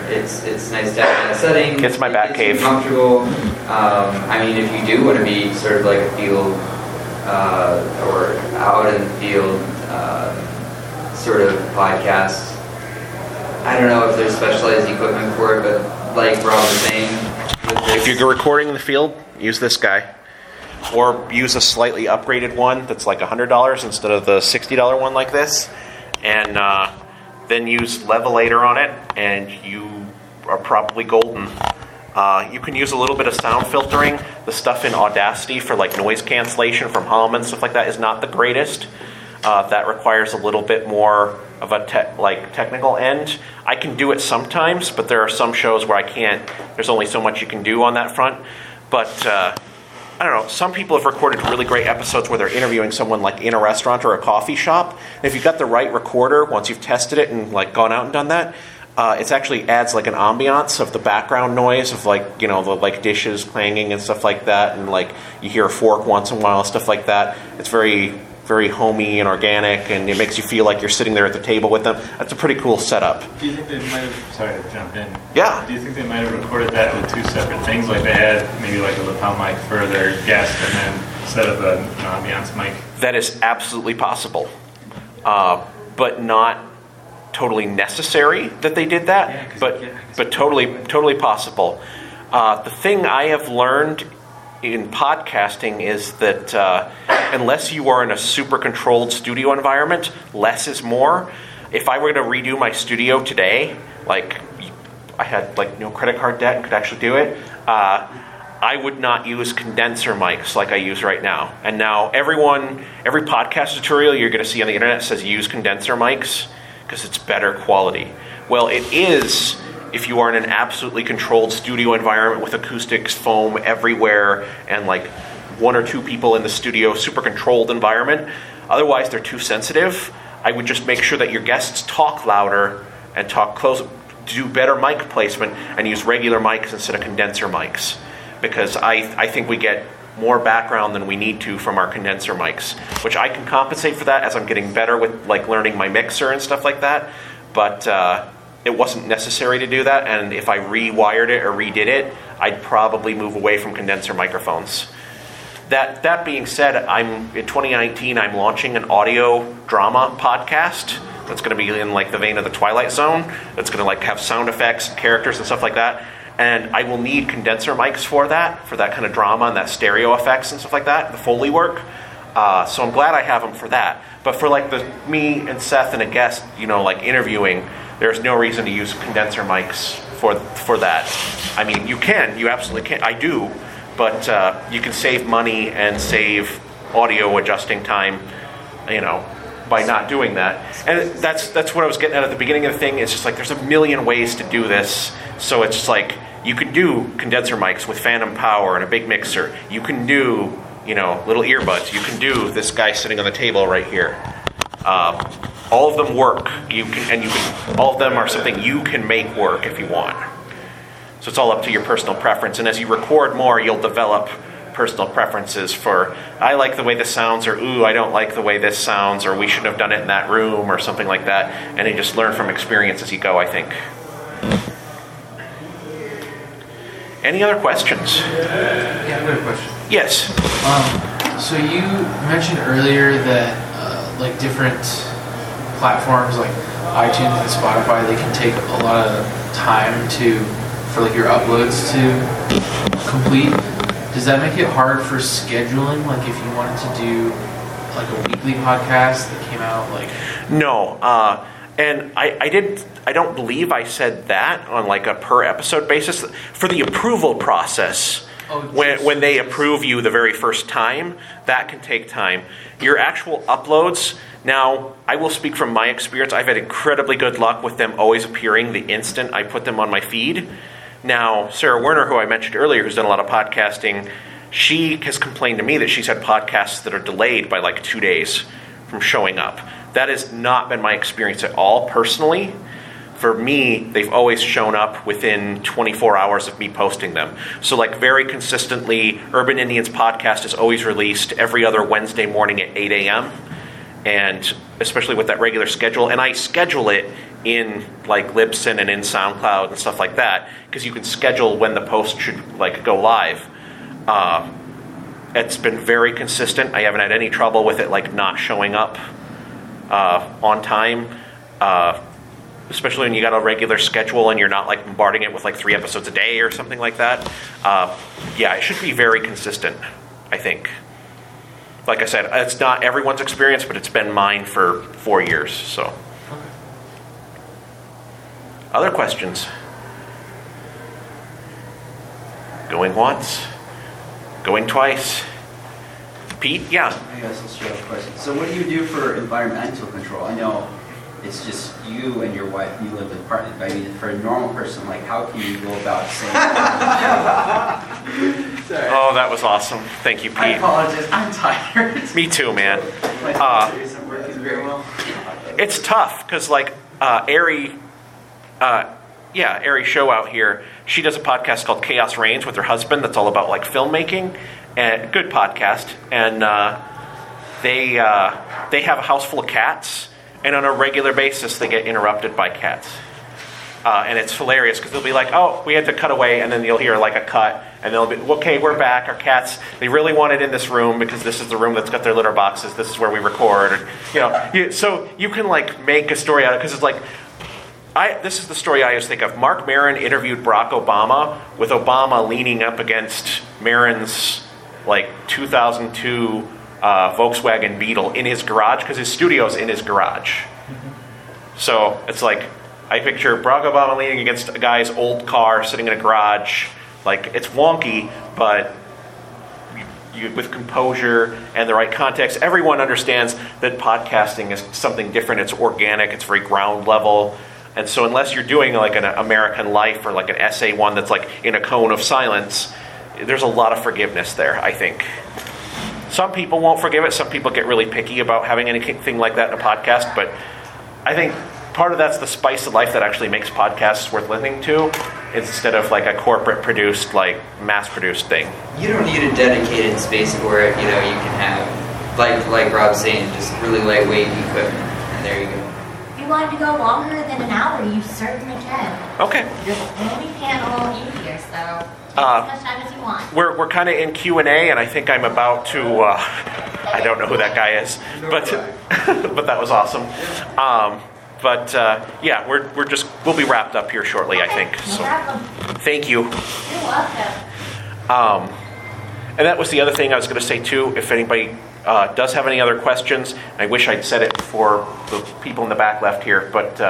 it's nice to have that setting. It's my bat cave. Comfortable. I mean, if you do want to be sort of like a field or out in the field sort of podcast, I don't know if there's specialized equipment for it, but like Rob was saying, if you're recording in the field, use this guy. Or use a slightly upgraded one that's like $100 instead of the $60 one like this. And then use Levelator on it, and you are probably golden. You can use a little bit of sound filtering. The stuff in Audacity for like noise cancellation from hum and stuff like that is not the greatest. That requires a little bit more of a technical end. I can do it sometimes, but there are some shows where I can't. There's only so much you can do on that front. But I don't know, some people have recorded really great episodes where they're interviewing someone like in a restaurant or a coffee shop. And if you've got the right recorder, once you've tested it and like gone out and done that, it actually adds like an ambiance of the background noise of like, the like dishes clanging and stuff like that. And like you hear a fork once in a while, stuff like that. It's very, very homey and organic, and it makes you feel like you're sitting there at the table with them. That's a pretty cool setup. Do you think they might have, sorry to jump in. Yeah. Do you think they might have recorded that with two separate things? Like they had maybe like a lapel mic for their guest and then set up an ambiance mic? That is absolutely possible. But not totally necessary that they did that, but totally possible. The thing I have learned in podcasting is that unless you are in a super controlled studio environment, less is more. If I were to redo my studio today, like I had like no credit card debt and could actually do it, I would not use condenser mics like I use right now. And now every podcast tutorial you're going to see on the internet says use condenser mics because it's better quality. Well, it is if you are in an absolutely controlled studio environment with acoustics, foam everywhere, and like one or two people in the studio, super controlled environment. Otherwise, they're too sensitive. I would just make sure that your guests talk louder and talk close, do better mic placement, and use regular mics instead of condenser mics. Because I think we get more background than we need to from our condenser mics, which I can compensate for that as I'm getting better with like learning my mixer and stuff like that. But it wasn't necessary to do that, and if I rewired it or redid it, I'd probably move away from condenser microphones. That being said, in 2019, I'm launching an audio drama podcast that's going to be in like the vein of the Twilight Zone. That's going to like have sound effects, characters, and stuff like that. And I will need condenser mics for that kind of drama and that stereo effects and stuff like that, the Foley work. So I'm glad I have them for that. But for like me and Seth and a guest, like interviewing, there's no reason to use condenser mics for that. I mean, you absolutely can. I do, but you can save money and save audio adjusting time, by not doing that. And that's what I was getting at the beginning of the thing. It's just like there's a million ways to do this. So it's just like you could do condenser mics with phantom power and a big mixer. You can do, little earbuds. You can do this guy sitting on the table right here. All of them work. All of them are something you can make work if you want. So it's all up to your personal preference. And as you record more, you'll develop personal preferences for, I like the way this sounds, or ooh, I don't like the way this sounds, or we shouldn't have done it in that room, or something like that. And you just learn from experience as you go, I think. Any other questions? Yeah, I've got a question. Yes. So you mentioned earlier that like different platforms like iTunes and Spotify, they can take a lot of time for like your uploads to complete. Does that make it hard for scheduling? Like if you wanted to do like a weekly podcast that came out like... No, and I don't believe I said that on like a per episode basis. For the approval process, when they approve you the very first time, that can take time. Your actual uploads, now I will speak from my experience. I've had incredibly good luck with them always appearing the instant I put them on my feed. Now, Sarah Werner, who I mentioned earlier, who's done a lot of podcasting, she has complained to me that she's had podcasts that are delayed by like 2 days from showing up. That has not been my experience at all, personally. For me, they've always shown up within 24 hours of me posting them. So like very consistently, Urban Indians podcast is always released every other Wednesday morning at 8 a.m. And especially with that regular schedule. And I schedule it in like Libsyn and in SoundCloud and stuff like that, because you can schedule when the post should like go live. It's been very consistent. I haven't had any trouble with it like not showing up on time. Especially when you got a regular schedule and you're not like bombarding it with like 3 episodes a day or something like that. Yeah, it should be very consistent, I think. Like I said, it's not everyone's experience, but it's been mine for 4 years. So, okay. Other questions? Going once, going twice. Pete, yeah. I guess I'll share a question. So, what do you do for environmental control? I know it's just you and your wife. You live with partners. I mean, for a normal person, like, how can you go about saying? Oh, that was awesome. Thank you, Pete. I apologize. I'm tired. Me too, man. Isn't working very well. It's tough because, like, Ari Show out here, she does a podcast called Chaos Reigns with her husband that's all about, like, filmmaking. And good podcast. And they have a house full of cats. And on a regular basis, they get interrupted by cats. And it's hilarious because they'll be like, oh, we had to cut away. And then you'll hear like a cut. And they'll be, okay, we're back. Our cats, they really want it in this room because this is the room that's got their litter boxes. This is where we record. And, so you can like make a story out of it because it's like, this is the story I always think of. Mark Maron interviewed Barack Obama with Obama leaning up against Maron's like 2002 Volkswagen Beetle in his garage because his studio's in his garage. So it's like I picture Barack Obama leaning against a guy's old car sitting in a garage. Like it's wonky, but you, with composure and the right context, everyone understands that podcasting is something different. It's organic. It's very ground level. And so unless you're doing like an American Life or like an essay one that's like in a cone of silence, there's a lot of forgiveness there, I think. Some people won't forgive it. Some people get really picky about having anything like that in a podcast. But I think part of that's the spice of life that actually makes podcasts worth listening to instead of like a corporate produced, like mass produced thing. You don't need a dedicated space for it. You know, you can have, like Rob's saying, just really lightweight equipment. And there you go. If you want to go longer than an hour, you certainly can. Okay. You're the only panel in here, so as much time as you want. We're kind of in Q&A, and I think I'm about to. I don't know who that guy is, but but that was awesome. Yeah, we'll be wrapped up here shortly, I think. So, thank you. You're welcome. And that was the other thing I was going to say too. If anybody does have any other questions, I wish I'd said it before the people in the back left here, but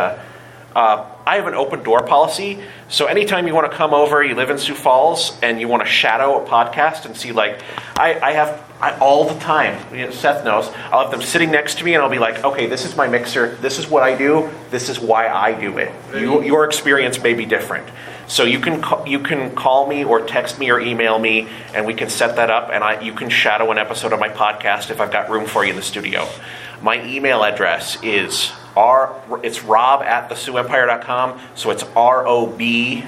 I have an open door policy. So anytime you want to come over, you live in Sioux Falls, and you want to shadow a podcast and see, like, I all the time, Seth knows, I'll have them sitting next to me and I'll be like, okay, this is my mixer, this is what I do, this is why I do it. Your experience may be different. So you can call me or text me or email me, and we can set that up, and you can shadow an episode of my podcast if I've got room for you in the studio. My email address is it's rob@theSiouxEmpire.com, so it's ROB @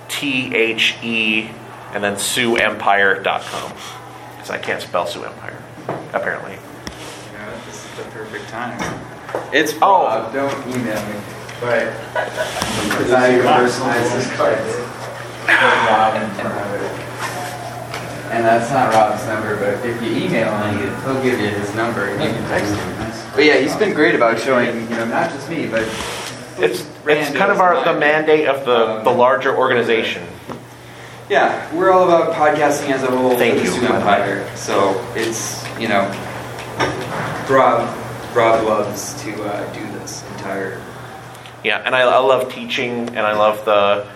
THE and then SiouxEmpire.com, because I can't spell Sioux Empire, apparently. This is the perfect time. It's Rob, don't email me. Right. Because I personalize this card. And that's not Rob's number, but if you email him, he'll give you his number and you can text him. But yeah, he's been great about showing, not just me, but it's kind of the mandate of the larger organization. Yeah, we're all about podcasting as a whole. Thank you. Sioux Empire. So it's, Rob loves to do this entire. Yeah, and I love teaching, and I love a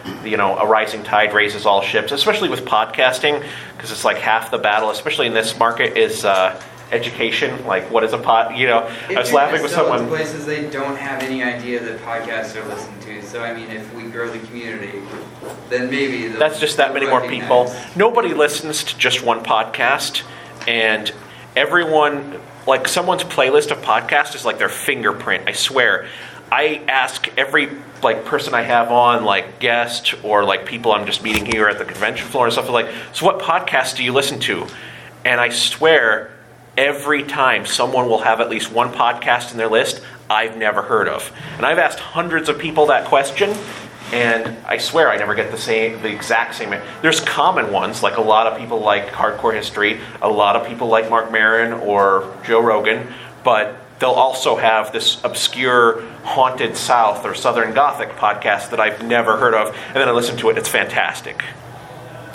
rising tide raises all ships, especially with podcasting, because it's like half the battle, especially in this market, is education, like what is a pod, you know, I was laughing with someone. Places they don't have any idea that podcasts are listened to. So I mean, if we grow the community, then maybe that's just that many more people. Nobody listens to just one podcast, and everyone, like someone's playlist of podcasts is like their fingerprint. I swear. I ask every like person I have on, like guest or like people I'm just meeting here at the convention floor and stuff, like, so what podcast do you listen to? And I swear, every time someone will have at least one podcast in their list I've never heard of. And I've asked hundreds of people that question, and I swear I never get the exact same. There's common ones, like a lot of people like Hardcore History, a lot of people like Mark Maron or Joe Rogan, but they'll also have this obscure Haunted South or Southern Gothic podcast that I've never heard of, and then I listen to it, it's fantastic.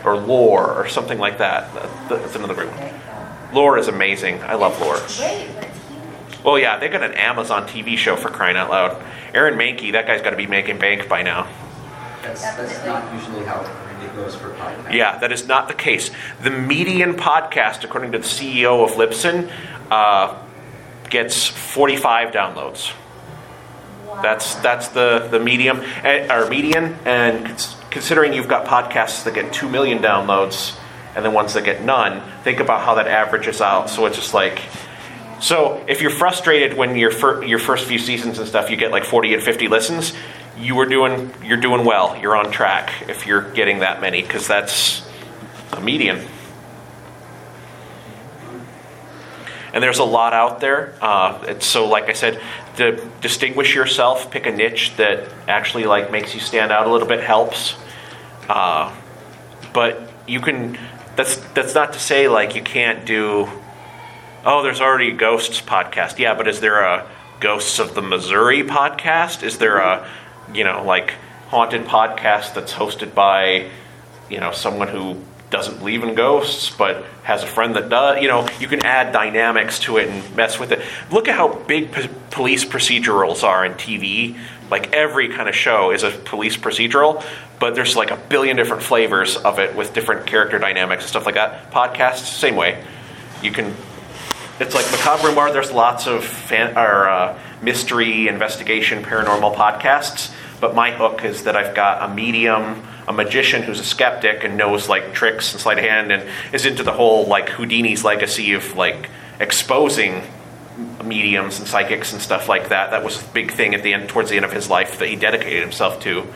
Or Lore, or something like that. That's another great one. Lore is amazing. I love Lore. Well, yeah, they got an Amazon TV show, for crying out loud. Aaron Mahnke, that guy's got to be making bank by now. That's not usually how it goes for podcasts. Yeah, that is not the case. The median podcast, according to the CEO of Libsyn, gets 45 downloads. Wow. That's the medium or median, and considering you've got podcasts that get 2 million downloads and then ones that get none, think about how that averages out. So it's just like, so if you're frustrated when your first few seasons and stuff you get like 40 and 50 listens, you're doing well. You're on track if you're getting that many, because that's a median. And there's a lot out there. So like I said, to distinguish yourself, pick a niche that actually like makes you stand out a little bit helps. But you can, that's not to say like you can't do, oh, there's already a Ghosts podcast. Yeah, but is there a Ghosts of the Missouri podcast? Is there a, like haunted podcast that's hosted by, someone who doesn't believe in ghosts but has a friend that does? You can add dynamics to it and mess with it. Look at how big police procedurals are in TV. Like every kind of show is a police procedural, but there's like a billion different flavors of it with different character dynamics and stuff like that. Podcasts, same way. You can, it's like Macabre Memoir, there's lots of mystery, investigation, paranormal podcasts, but my hook is that I've got a medium, a magician who's a skeptic and knows like tricks and sleight of hand and is into the whole like Houdini's legacy of like exposing mediums and psychics and stuff like that. That was a big thing at the end, towards the end of his life, that he dedicated himself to.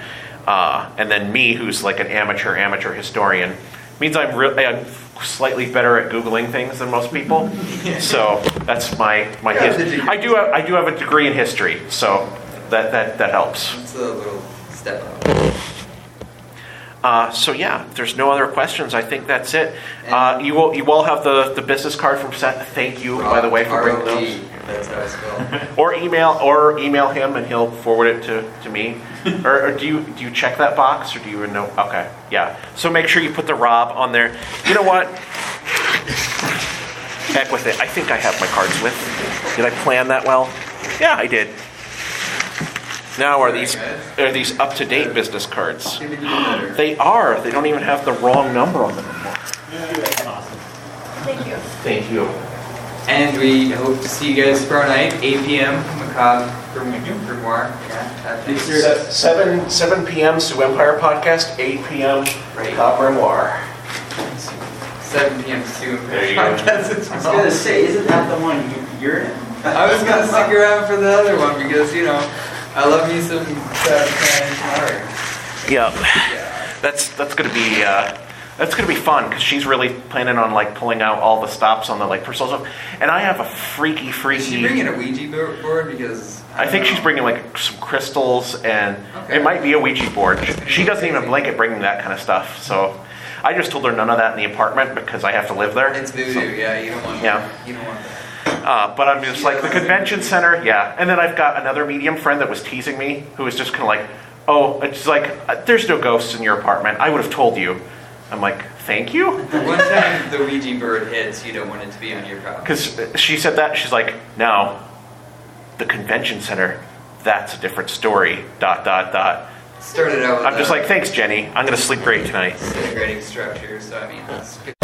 And then me, who's like an amateur historian, means I'm slightly better at Googling things than most people. So that's my history. I do have a degree in history, so that helps. It's a little step up. So yeah, if there's no other questions, I think that's it. You all have the business card from Seth. Thank you, by the way, for bringing those. That's how I spell. Or email him and he'll forward it to me. or do you check that box, or do you even know? Okay, yeah. So make sure you put the Rob on there. You know what? Heck with it. I think I have my cards with. Did I plan that well? Yeah, I did. Now, are these up-to-date business cards? They are. They don't even have the wrong number on them anymore. Awesome. Thank you. Thank you. And we hope to see you guys tomorrow night, 8 p.m. Macabre Memoir. Yeah, 7 p.m. Sioux Empire podcast, 8 p.m. Macabre Memoir. 7 p.m. Sioux Empire podcast. I was going to say, isn't that the one you're in? I was going to stick around for the other one because, I love me some Yeah, that's gonna be fun, because she's really planning on like pulling out all the stops on the like personal stuff, and I have a freaky. Is she bringing a Ouija board? Because I think she's bringing like some crystals, and it might be a Ouija board. She doesn't even blink at bringing that kind of stuff. So I just told her none of that in the apartment because I have to live there. It's voodoo, yeah. You don't want that. You don't want that. But I'm just like, the convention center, yeah. And then I've got another medium friend that was teasing me, who was just kind of like, oh, it's like, there's no ghosts in your apartment. I would have told you. I'm like, thank you? One time the Ouija bird hits, you don't want it to be on your property. Because she said that, she's like, no, the convention center, that's a different story, ... Started out with I'm just like, thanks, Jenny. I'm going to sleep great tonight. Integrating structure, so I mean, that's good.